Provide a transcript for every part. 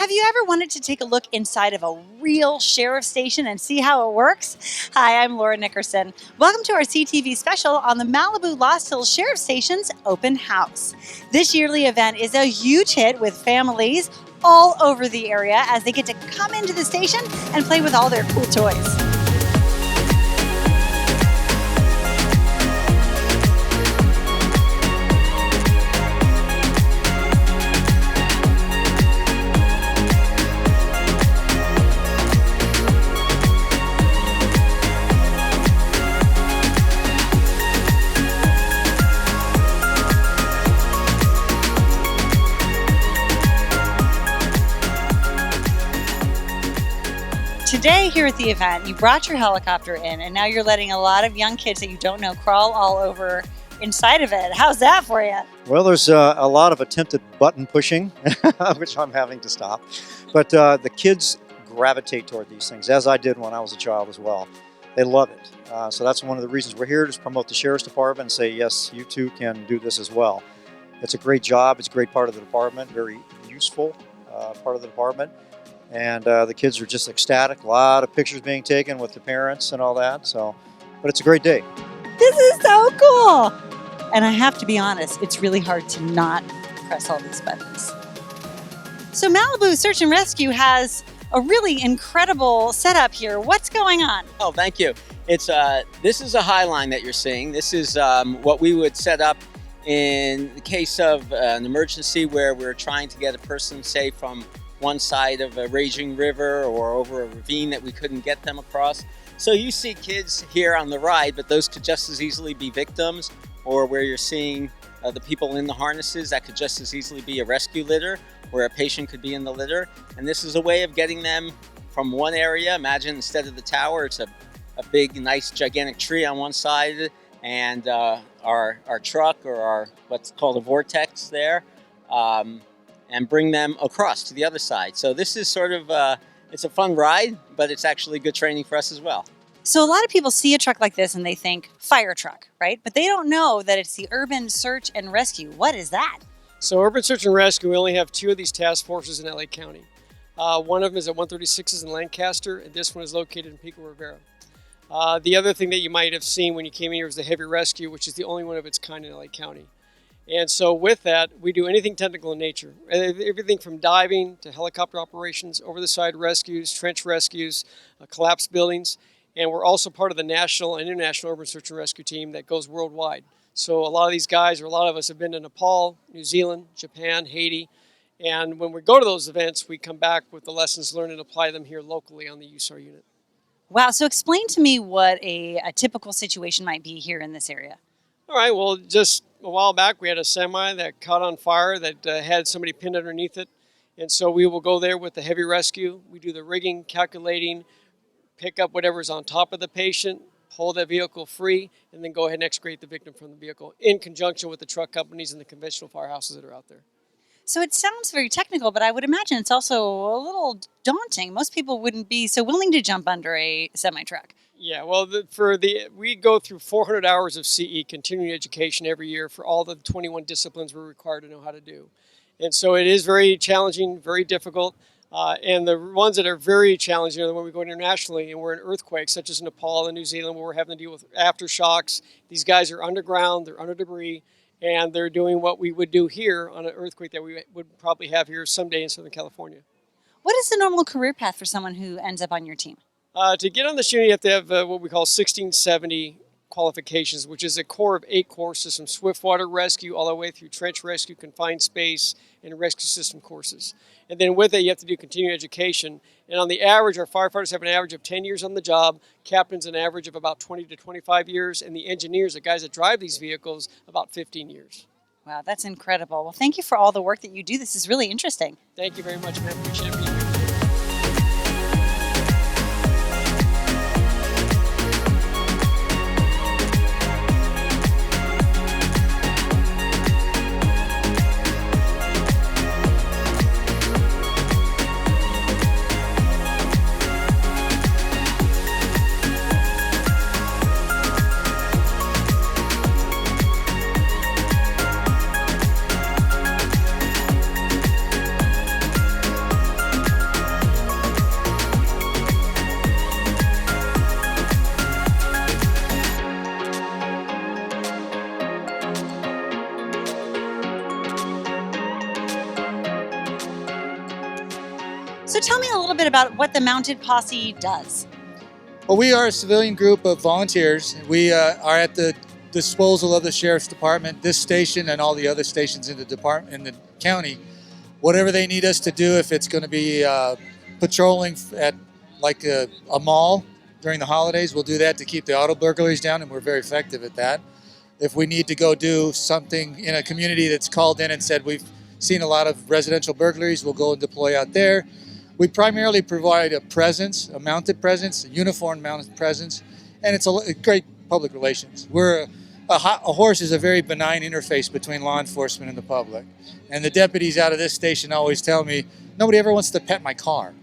Have you ever wanted to take a look inside of a real sheriff's station and see how it works? Hi, I'm Laura Nickerson. Welcome to our CTV special on the Malibu Lost Hills Sheriff Station's open house. This yearly event is a huge hit with families all over the area as they get to come into the station and play with all their cool toys. Today here at the event, you brought your helicopter in and now you're letting a lot of young kids that you don't know crawl all over inside of it. How's that for you? Well, there's a lot of attempted button pushing, which I'm having to stop. But the kids gravitate toward these things, as I did when I was a child as well. They love it. So that's one of the reasons we're here, to promote the Sheriff's Department and say, yes, you too can do this as well. It's a great job. It's a great part of the department, very useful part of the department. And the kids are just ecstatic. A lot of pictures being taken with the parents and all that. But it's a great day. This is so cool. And I have to be honest, it's really hard to not press all these buttons. So Malibu Search and Rescue has a really incredible setup here. What's going on? Oh, thank you. It's this is a Highline that you're seeing. This is what we would set up in the case of an emergency where we're trying to get a person safe from one side of a raging river or over a ravine that we couldn't get them across. So you see kids here on the ride, but those could just as easily be victims, or where you're seeing the people in the harnesses, that could just as easily be a rescue litter where a patient could be in the litter. And this is a way of getting them from one area. Imagine instead of the tower, it's a big, nice, gigantic tree on one side and our truck or our what's called a vortex there. And bring them across to the other side. So this is sort of, it's a fun ride, but it's actually good training for us as well. So a lot of people see a truck like this and they think fire truck, right? But they don't know that it's the Urban Search and Rescue. What is that? So Urban Search and Rescue, we only have two of these task forces in LA County. One of them is at 136 in Lancaster, and this one is located in Pico Rivera. The other thing that you might have seen when you came in here was the Heavy Rescue, which is the only one of its kind in LA County. And so with that, we do anything technical in nature. Everything from diving to helicopter operations, over-the-side rescues, trench rescues, collapsed buildings. And we're also part of the national and international urban search and rescue team that goes worldwide. So a lot of these guys, or a lot of us, have been to Nepal, New Zealand, Japan, Haiti. And when we go to those events, we come back with the lessons learned and apply them here locally on the USAR unit. Wow, so explain to me what a typical situation might be here in this area. All right, well, just a while back, we had a semi that caught on fire that had somebody pinned underneath it. And so we will go there with the heavy rescue. We do the rigging, calculating, pick up whatever's on top of the patient, pull that vehicle free, and then go ahead and excavate the victim from the vehicle in conjunction with the truck companies and the conventional firehouses that are out there. So it sounds very technical, but I would imagine it's also a little daunting. Most people wouldn't be so willing to jump under a semi-truck. Yeah, well, we go through 400 hours of CE, continuing education, every year for all the 21 disciplines we're required to know how to do. And so it is very challenging, very difficult. And the ones that are very challenging are the when we go internationally and we're in earthquakes, such as Nepal and New Zealand, where we're having to deal with aftershocks. These guys are underground, they're under debris, and they're doing what we would do here on an earthquake that we would probably have here someday in Southern California. What is the normal career path for someone who ends up on your team? To get on this unit, you have to have what we call 1670 qualifications, which is a core of 8 courses from swiftwater rescue all the way through trench rescue, confined space, and rescue system courses. And then with it, you have to do continuing education. And on the average, our firefighters have an average of 10 years on the job, captains an average of about 20 to 25 years, and the engineers, the guys that drive these vehicles, about 15 years. Wow, that's incredible. Well, thank you for all the work that you do. This is really interesting. Thank you very much, man. Appreciate it being here. So tell me a little bit about what the Mounted Posse does. Well, we are a civilian group of volunteers. We are at the disposal of the Sheriff's Department, this station and all the other stations in the department, in the county. Whatever they need us to do, if it's going to be patrolling at like a mall during the holidays, we'll do that to keep the auto burglaries down, and we're very effective at that. If we need to go do something in a community that's called in and said we've seen a lot of residential burglaries, we'll go and deploy out there. We primarily provide a presence, a mounted presence, a uniformed mounted presence, and it's a great public relations. A horse is a very benign interface between law enforcement and the public. And the deputies out of this station always tell me, nobody ever wants to pet my car.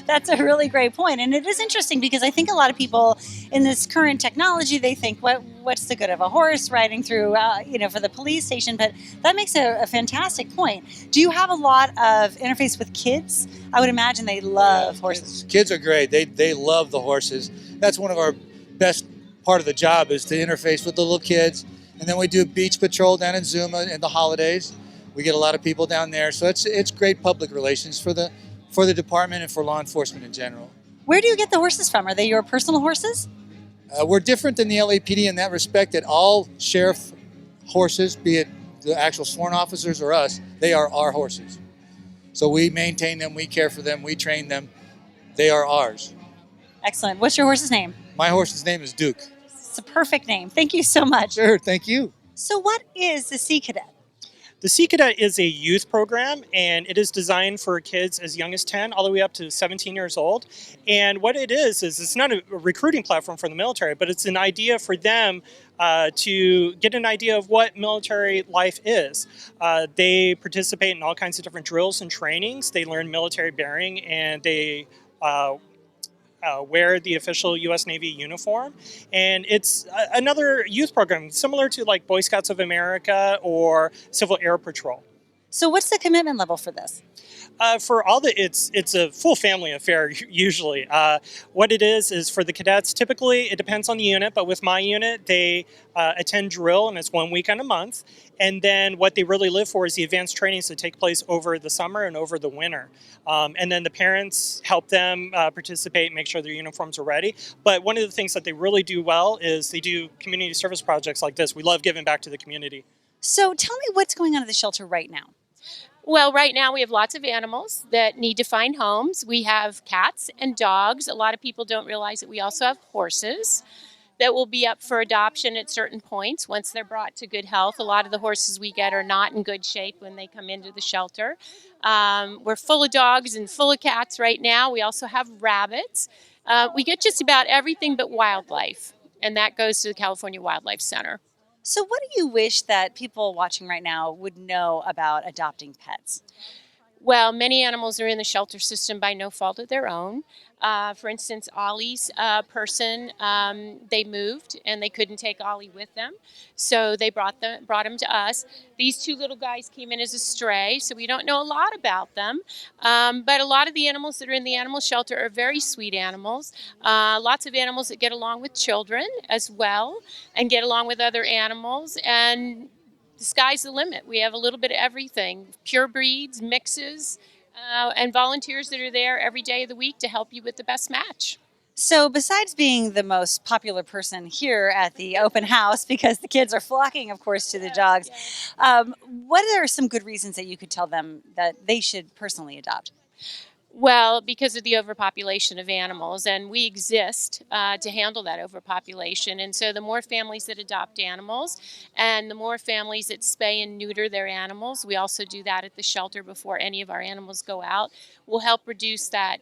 That's a really great point. And it is interesting because I think a lot of people in this current technology, they think, what's the good of a horse riding through, for the police station? But that makes a fantastic point. Do you have a lot of interface with kids? I would imagine they love horses. Kids are great. They love the horses. That's one of our best part of the job is to interface with the little kids. And then we do beach patrol down in Zuma in the holidays. We get a lot of people down there. So it's great public relations for the department and for law enforcement in general. Where do you get the horses from? Are they your personal horses? We're different than the LAPD in that respect that all sheriff horses, be it the actual sworn officers or us, they are our horses. So we maintain them, we care for them, we train them. They are ours. Excellent. What's your horse's name? My horse's name is Duke. It's a perfect name. Thank you so much. Sure, thank you. So what is the Sea Cadet? The Sea Cadet is a youth program, and it is designed for kids as young as 10 all the way up to 17 years old. And what it is it's not a recruiting platform for the military, but it's an idea for them to get an idea of what military life is. They participate in all kinds of different drills and trainings. They learn military bearing, and they wear the official U.S. Navy uniform. And it's another youth program similar to like Boy Scouts of America or Civil Air Patrol. So what's the commitment level for this? For all it's a full family affair usually. What it is for the cadets, typically it depends on the unit, but with my unit, they attend drill and it's 1 weekend a month. And then what they really live for is the advanced trainings that take place over the summer and over the winter. And then the parents help them participate, make sure their uniforms are ready. But one of the things that they really do well is they do community service projects like this. We love giving back to the community. So tell me what's going on at the shelter right now. Well, right now we have lots of animals that need to find homes. We have cats and dogs. A lot of people don't realize that we also have horses that will be up for adoption at certain points once they're brought to good health. A lot of the horses we get are not in good shape when they come into the shelter. We're full of dogs and full of cats right now. We also have rabbits. We get just about everything but wildlife, and that goes to the California Wildlife Center. So what do you wish that people watching right now would know about adopting pets? Well, many animals are in the shelter system by no fault of their own. For instance, Ollie's person, they moved and they couldn't take Ollie with them, so they brought him to us. These two little guys came in as a stray, so we don't know a lot about them. But a lot of the animals that are in the animal shelter are very sweet animals. Lots of animals that get along with children as well and get along with other animals. And the sky's the limit. We have a little bit of everything, pure breeds, mixes, and volunteers that are there every day of the week to help you with the best match. So besides being the most popular person here at the open house, because the kids are flocking, of course, to the dogs, what are some good reasons that you could tell them that they should personally adopt? Well, because of the overpopulation of animals, and we exist to handle that overpopulation. And so the more families that adopt animals and the more families that spay and neuter their animals, we also do that at the shelter before any of our animals go out, will help reduce that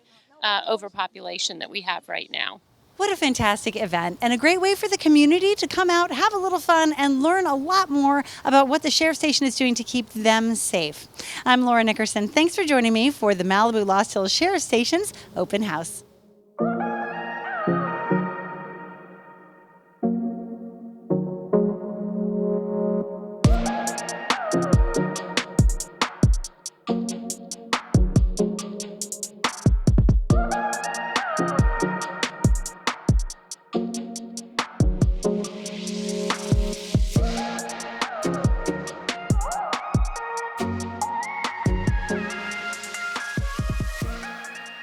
overpopulation that we have right now. What a fantastic event and a great way for the community to come out, have a little fun, and learn a lot more about what the Sheriff's Station is doing to keep them safe. I'm Laura Nickerson. Thanks for joining me for the Malibu Lost Hills Sheriff's Station's Open House.